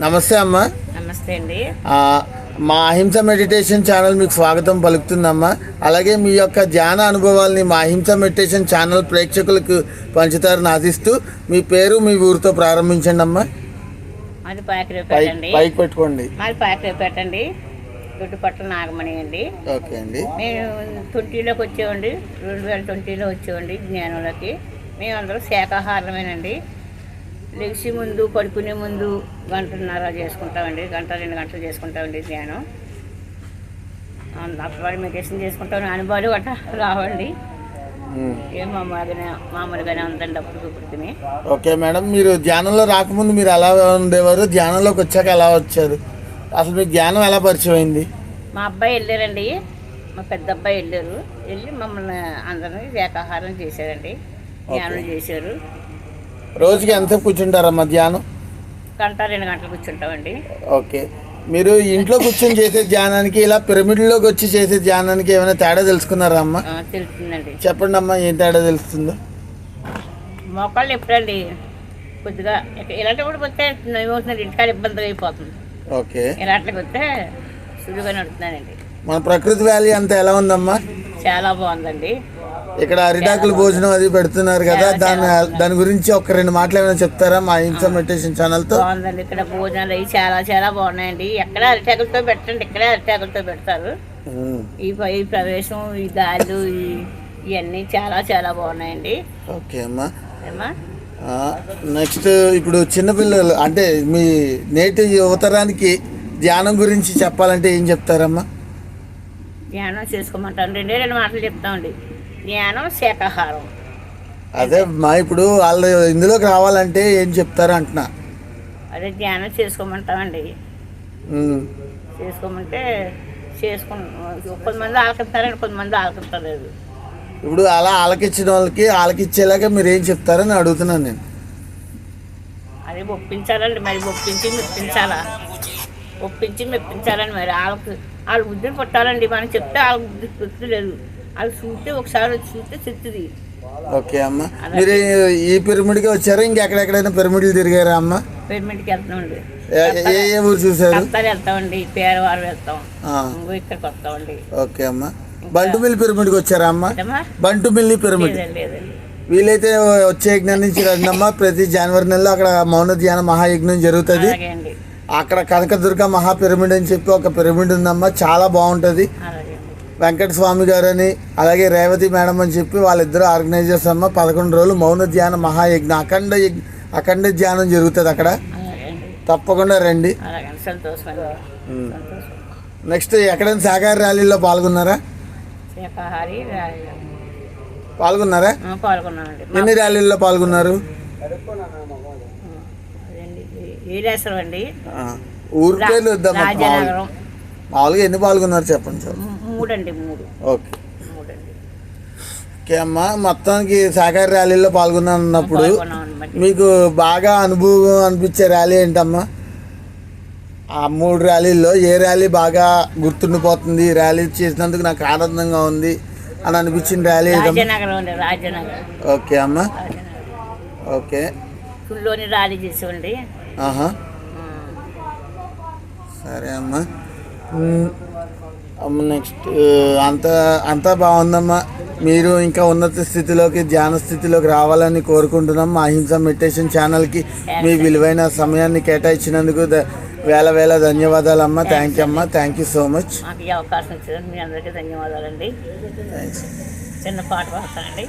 నమస్తే అమ్మా. నమస్తే అండి. మా అహింస మెడిటేషన్ ఛానల్ మీకు స్వాగతం పలుకుతుందమ్మా. అలాగే మీ యొక్క ధ్యాన అనుభవాల్ని మా అహింస మెడిటేషన్ ఛానల్ ప్రేక్షకులకు పంచుతారని ఆశిస్తూ మీ పేరు మీ ఊరితో ప్రారంభించండి అమ్మా. అది పాకిరేపేటండి. పైకి పెట్టుకోండి. మాది పాకిరేపేటండి. దుడ్డుపట్ల నాగమణి అండి. ఓకే అండి. మేము 20లోకి వచ్చామండి. 2020లో వచ్చామండి జ్ఞానంలోకి. మేమందరం శాకాహారమేనండి. లెగిసి ముందు పడుకునే ముందు గంటన్నర చేసుకుంటామండి. గంట 2 గంటలు చేసుకుంటామండి ధ్యానం. అప్పటి మెడిటేషన్ చేసుకుంటాం. అనుభవాలు గట్రా రావండి. ఏం మామూలుగానే ఉందండి అప్పుడు ఇప్పటికి. ఓకే మేడం, మీరు ధ్యానంలో రాకముందు మీరు ఎలా ఉండేవారు? ధ్యానంలోకి వచ్చాక ఎలా వచ్చారు? అసలు మీకు ధ్యానం ఎలా పరిచయం అయింది? మా అబ్బాయి వెళ్ళారండి. మా పెద్ద అబ్బాయి వెళ్ళారు. వెళ్ళి మమ్మల్ని అందరినీ శాకాహారం చేశారండి. ధ్యానం చేశారు. రోజుకి ఎంతసేపు కూర్చుంటారమ్మా ధ్యానం? గంట 2 గంటలు కూర్చుంటామండి. ఓకే. మీరు ఇంట్లో కూర్చొని చేసే ధ్యానానికి ఇలా పిరమిడ్లోకి వచ్చి చేసే ధ్యానానికి ఏమైనా తేడా తెలుసుకున్నారా అమ్మా? తెలుస్తుందండి. చెప్పండి అమ్మా, ఏం తేడా తెలుస్తుందో? మోకాళ్ళు ఎప్పుడండి కొద్దిగా ఇలాంటి వస్తే ఏమవుతుందండి, ఇంటికాడ ఇబ్బందిగా అయిపోతుంది. ఓకే. ఇలాంటికి వస్తే సులువుగా నడుతున్నానండి. మన ప్రకృతి వ్యాలీ అంతా ఎలా ఉందమ్మా? చాలా బాగుందండి. ఇక్కడ అరిటాకులు భోజనం అది పెడుతున్నారు కదా, దాని గురించి ఒక 2 మాటలు ఏమైనా చెప్తారా మా అహింస మెడిటేషన్ ఛానల్తో? బాగుందండి. ఇక్కడ భోజనాలు అవి చాలా చాలా బాగున్నాయండి. ఎక్కడ అరిటాకులతో పెట్టండి, ఇక్కడే అరిటాకులతో పెడతారు. ఈ ప్రవేశం, ఈ గాలు, ఇవన్నీ చాలా చాలా బాగున్నాయండి. ఓకే అమ్మా. నెక్స్ట్, ఇప్పుడు చిన్నపిల్లలు అంటే మీ నేటి యువతరానికి ధ్యానం గురించి చెప్పాలంటే ఏం చెప్తారమ్మా? ధ్యానం చేసుకోమంటాను. 2 మాటలు చెప్తామండి. ధ్యానం, శాకాహారం. అదే మా ఇప్పుడు వాళ్ళు ఇందులోకి రావాలంటే ఏం చెప్తారు అంటున్నా? అదే ధ్యానం చేసుకోమంటామండి. చేసుకోమంటే కొంతమంది ఆలకిస్తారండి, కొంతమంది ఆలకిస్తలేదు. ఇప్పుడు అలా ఆలకించిన వాళ్ళకి ఆలకించేలాగా మీరు ఏం చెప్తారని అడుగుతున్నాను నేను. అది ఒప్పించాలండి. మరి ఒప్పించి మెప్పించాలండి. మరి వాళ్ళ బుద్ధిని పుట్టాలండి. మనం చెప్తే వాళ్ళ బుద్ధి పుట్టలేదు. వాళ్ళు చూస్తే ఒకసారి వచ్చి చూస్తే చెప్తుంది. ఓకే అమ్మ, మీరు ఈ పిరమిడ్కి వచ్చారా? ఇంకెక్కడెక్కడైనా పిరమిడ్లు తిరిగారా అమ్మ? పిరమిడ్కి వెళ్తామండి. ఏ ఊరు చూసారు? వెళ్తామండి. పేరవారు వెళ్తాం. ఇక్కడికి వస్తామండి. ఓకే అమ్మ. బంటుమిల్లి పిరమిడ్కి వచ్చారా అమ్మ? బంటుమిల్లి పిరమిడ్ వీలైతే వచ్చే యజ్ఞం నుంచి రండి అమ్మ. ప్రతి జనవరి నెలలో అక్కడ మౌన ధ్యాన మహాయజ్ఞం జరుగుతుంది. అక్కడ కనకదుర్గ మహా పిరమిడ్ అని చెప్పి ఒక పిరమిడ్ ఉందమ్మా, చాలా బాగుంటుంది. వెంకట స్వామి గారు అని, అలాగే రేవతి మేడం అని చెప్పి వాళ్ళిద్దరు ఆర్గనైజర్స్ అమ్మ. 11 రోజులు మౌన ధ్యాన మహాయజ్ఞ అఖండ ధ్యానం జరుగుతుంది అక్కడ. తప్పకుండా రండి. నెక్స్ట్, ఎక్కడైనా శాకాహార ర్యాలీలో పాల్గొన్నారా? ఎన్ని ర్యాలీల్లో పాల్గొన్నారు? ఊరు పేర్లు వద్దాం. మామూలుగా ఎన్ని పాల్గొన్నారు చెప్పండి సార్? 3 ఓకే. ఓకే అమ్మా, మొత్తానికి శాకాహార ర్యాలీలో పాల్గొన్నప్పుడు మీకు బాగా అనుభవం అనిపించే ర్యాలీ ఏంటమ్మా? ఆ 3 ర్యాలీల్లో ఏ ర్యాలీ బాగా గుర్తుండిపోతుంది? ర్యాలీ చేసినందుకు నాకు ఆనందంగా ఉంది అని అనిపించిన ర్యాలీ ఏదమ్మా? ఓకే అమ్మా. ఓకే. ర్యాలీ చేసేవండి. సరే అమ్మా. నెక్స్ట్, అంతా బాగుందమ్మా. మీరు ఇంకా ఉన్నత స్థితిలోకి, ధ్యాన స్థితిలోకి రావాలని కోరుకుంటున్నాం. మా అహింస మెడిటేషన్ ఛానల్కి మీ విలువైన సమయాన్ని కేటాయించినందుకు వేల ధన్యవాదాలమ్మా. థ్యాంక్ యూ అమ్మా. Thank you so much. మాకు ఈ అవకాశం ఇచ్చినందుకు మీ అందరికీ ధన్యవాదాలండి. చిన్న పాట పాడతానండి.